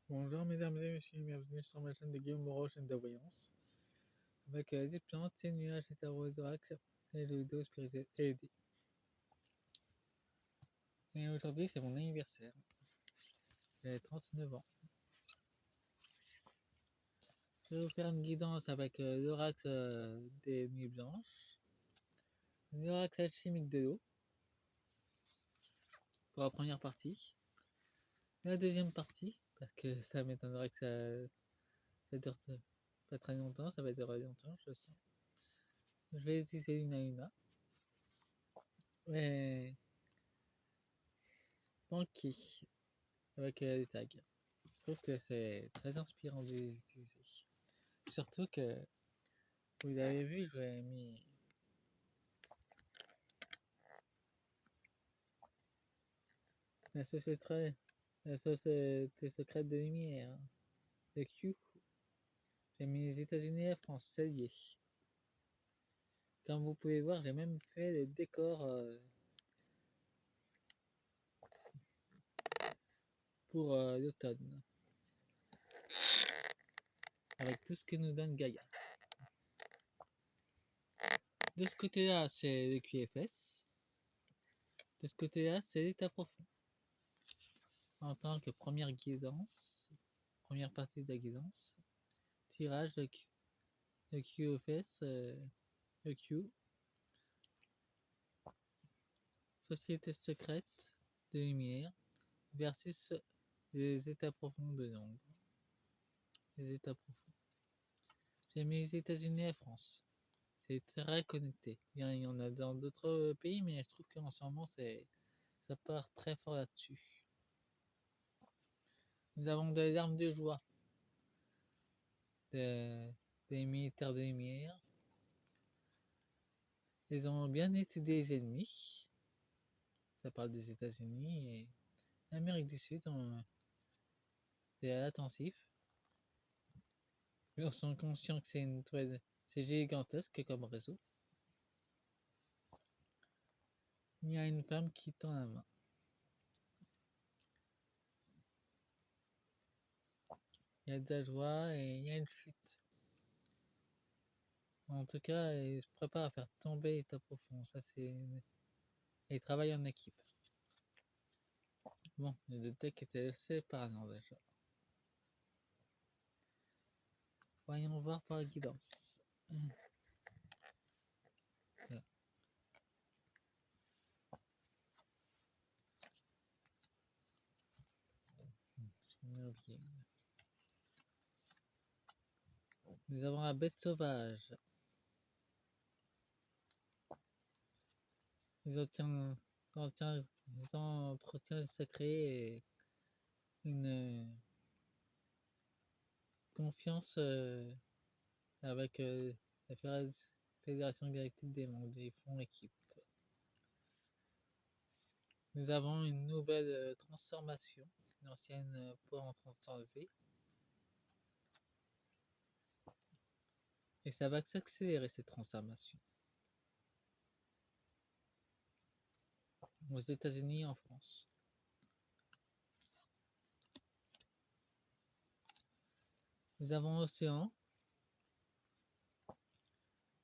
Bonjour mesdames et messieurs, bienvenue sur ma chaîne de Guillaume Moreau, chaîne de voyance, avec des plantes, des nuages, des tarots, des oracles, et des vidéos spirituelles et aidées. Et aujourd'hui c'est mon anniversaire, j'ai 39 ans. Je vais vous faire une guidance avec l'oracle des nuits blanches, l'oracle alchimique de l'eau, pour la première partie. La deuxième partie, parce que ça m'étonnerait que ça dure pas très longtemps, ça va durer longtemps, je sens. Je vais les utiliser une à une. Mais banquier, avec les tags. Je trouve que c'est très inspirant de les utiliser. Surtout que, vous avez vu, je lui ai mis la société, la société secrète de lumière, le Q. J'ai mis les États-Unis et la France, c'est lié. Comme vous pouvez voir, j'ai même fait les décors pour l'automne. Avec tout ce que nous donne Gaïa. De ce côté-là, c'est le QFS. De ce côté-là, c'est l'état profond. En tant que première guidance, première partie de la guidance, tirage de le QFS, le Q, société secrète de lumière versus les états profonds de l'ombre. Les états profonds. J'ai mis les États-Unis et la France. C'est très connecté. Bien, il y en a dans d'autres pays, mais je trouve qu'en ce moment, ça part très fort là-dessus. Nous avons des armes de joie, des militaires de lumière. Ils ont bien étudié les ennemis. Ça parle des États-Unis et l'Amérique du Sud. C'est attentif. Ils sont conscients que c'est gigantesque comme réseau. Il y a une femme qui tend la main. Il y a de la joie et il y a une chute. En tout cas, il se prépare à faire tomber l'état profond. Ça, c'est. Il travaille en équipe. Bon, le deux decks étaient assez parlant déjà. Voyons voir par la guidance. Voilà. Nous avons la bête sauvage. Ils entretiennent le secret et une confiance avec la Fédération Galactique des Mondes. Ils font équipe. Nous avons une nouvelle transformation. L'ancienne peau en train de s'enlever. Et ça va s'accélérer cette transformation. Aux États-Unis et en France. Nous avons l'océan.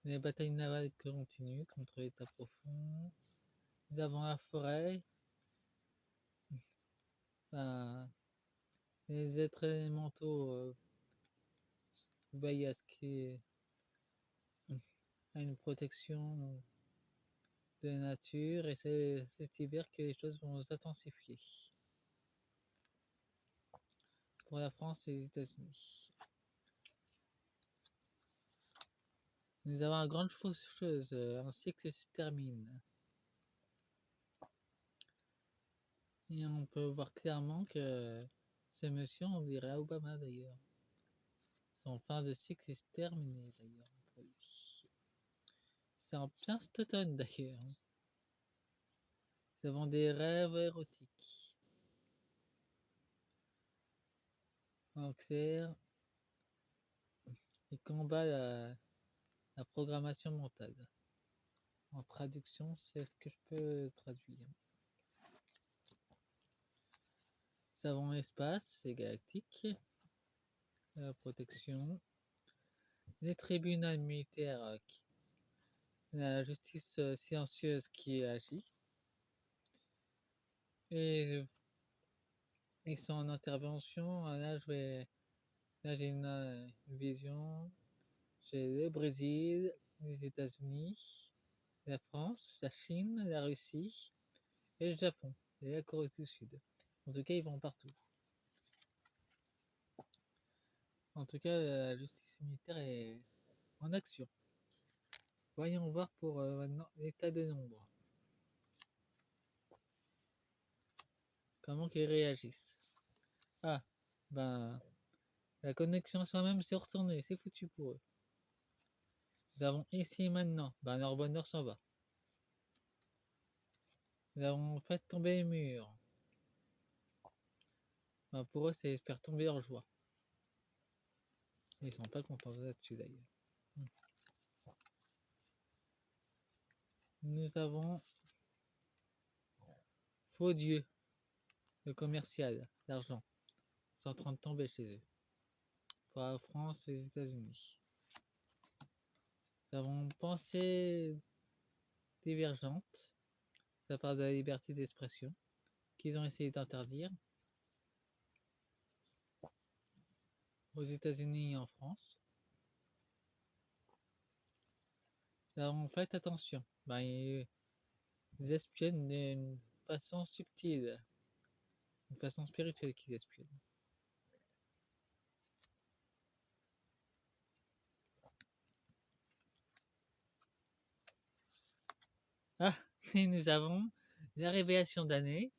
Les batailles navales continuent contre l'état profond. Nous avons la forêt. Enfin, les êtres élémentaux veillent à ce qu'il y ait une protection de la nature et c'est cet hiver que les choses vont s'intensifier pour la France et les États-Unis. Nous avons la grande faucheuse, un cycle se termine. Et on peut voir clairement que ce monsieur, on dirait Obama d'ailleurs. Son fin de cycle est terminé d'ailleurs pour lui. C'est en plein cet automne d'ailleurs. Nous avons des rêves érotiques. En clair, il combat la programmation mentale. En traduction, c'est ce que je peux traduire. Savant l'espace, c'est galactique. La protection. Les tribunaux militaires, la justice silencieuse qui agit. Et ils sont en intervention. Là, j'ai une vision. J'ai le Brésil, les États-Unis, la France, la Chine, la Russie et le Japon et la Corée du Sud. En tout cas, ils vont partout. En tout cas, la justice militaire est en action. Voyons voir pour maintenant l'état de nombre. Comment qu'ils réagissent. Ah, ben, la connexion à soi-même s'est retournée, c'est foutu pour eux. Nous avons ici maintenant, ben leur bonheur s'en va. Nous avons fait tomber les murs. Ben, pour eux, c'est faire tomber leur joie. Ils sont pas contents là-dessus d'ailleurs. Nous avons faux Dieu, le commercial, l'argent. C'est en train de tomber chez eux. Pour la France et les États-Unis. Nous avons pensée divergente. Ça part de la liberté d'expression qu'ils ont essayé d'interdire aux États-Unis et en France. Alors faites attention, ben, ils espionnent d'une façon subtile, d'une façon spirituelle qu'ils espionnent. Ah, et nous avons la révélation d'année,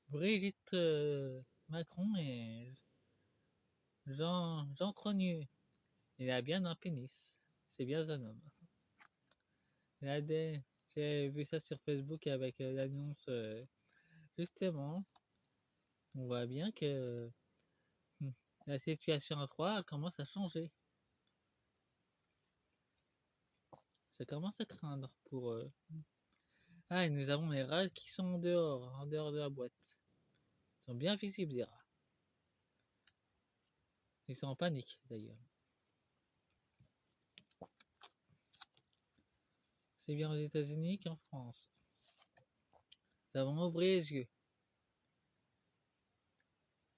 Brigitte Macron et Jean Trogneux. Il a bien un pénis, c'est bien un homme. J'ai vu ça sur Facebook avec l'annonce justement. On voit bien que la situation à 3 commence à changer. Ça commence à craindre pour eux. Ah, et nous avons les rats qui sont en dehors de la boîte. Ils sont bien visibles, les rats. Ils sont en panique, d'ailleurs. C'est bien aux États-Unis qu'en France. Nous avons ouvert les yeux.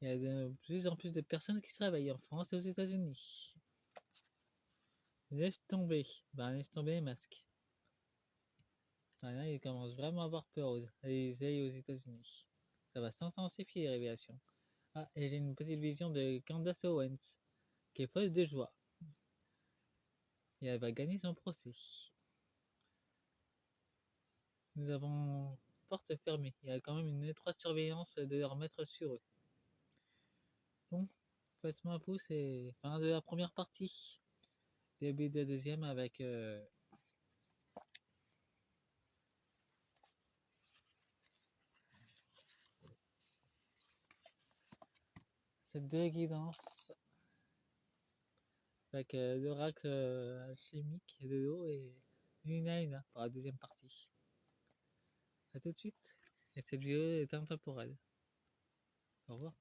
Il y a de plus en plus de personnes qui se réveillent en France et aux États-Unis. Laisse tomber. Ben, laisse tomber les masques. Ben là, ils commencent vraiment à avoir peur aux États-Unis. Ça va s'intensifier les révélations. Ah, et j'ai une petite vision de Candace Owens, qui est folle de joie. Et elle va gagner son procès. Nous avons porte fermée. Il y a quand même une étroite surveillance de leur maître sur eux. Bon, faites-moi un pouce et fin de la première partie. Début de la deuxième avec cette guidance avec l'oracle alchimique de l'eau et Luna pour la deuxième partie. A tout de suite. Et cette vidéo est intemporelle. Au revoir.